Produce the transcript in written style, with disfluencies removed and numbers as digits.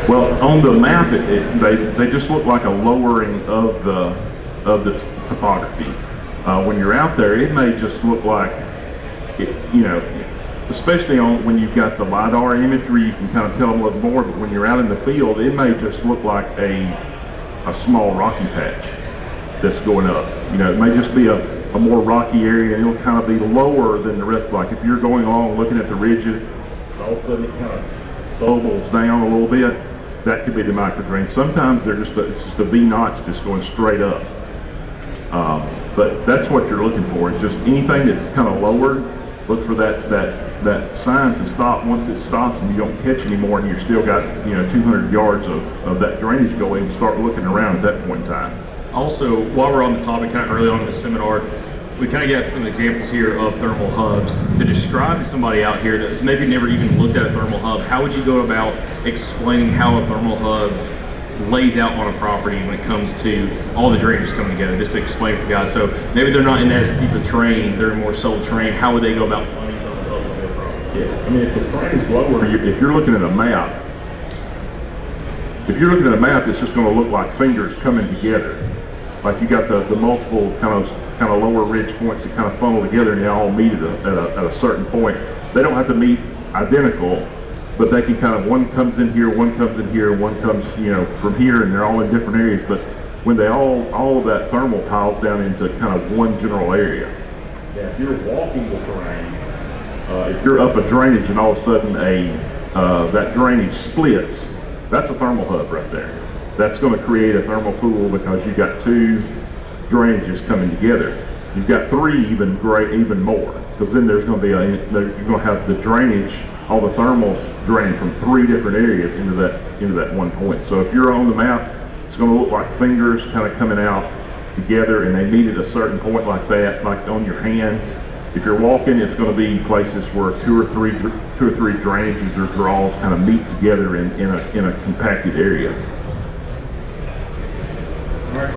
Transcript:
Well, on the map, they just look like a lowering of the topography. When you're out there, it may just look like, especially when you've got the LiDAR imagery, you can kind of tell a little more, but when you're out in the field, it may just look like a small rocky patch that's going up. It may just be a more rocky area, and it'll kind of be lower than the rest. Like if you're going along looking at the ridges, all of a sudden it kind of bubbles down a little bit. That could be the microdrain. Sometimes it's just a V notch just going straight up. But that's what you're looking for. It's just anything that's kind of lowered. Look for that sign to stop. Once it stops and you don't catch anymore, and you've still got 200 yards of that drainage going, start looking around at that point in time. Also, while we're on the topic, kind of early on in the seminar, we kind of got some examples here of thermal hubs. To describe to somebody out here that's maybe never even looked at a thermal hub, how would you go about explaining how a thermal hub lays out on a property when it comes to all the drainage coming together? Just to explain for guys. So maybe they're not in as steep a terrain, they're more sole terrain. How would they go about finding thermal hubs on their property? Yeah, I mean, if the terrain is lower, if you're looking at a map, it's just going to look like fingers coming together. Like you got the multiple kind of lower ridge points that kind of funnel together, and they all meet at a certain point. They don't have to meet identical, but they can kind of, one comes in here, one comes in here, one comes from here, and they're all in different areas. But when they all of that thermal piles down into kind of one general area. Yeah, if you're walking the terrain, if you're up a drainage and all of a sudden that drainage splits, that's a thermal hub right there. That's going to create a thermal pool because you've got two drainages coming together. You've got three even more, because then there's going to be you're going to have the drainage, all the thermals drain from three different areas into that one point. So if you're on the map, it's going to look like fingers kind of coming out together, and they meet at a certain point like that, like on your hand. If you're walking, it's going to be places where two or three drainages or draws kind of meet together in a compacted area.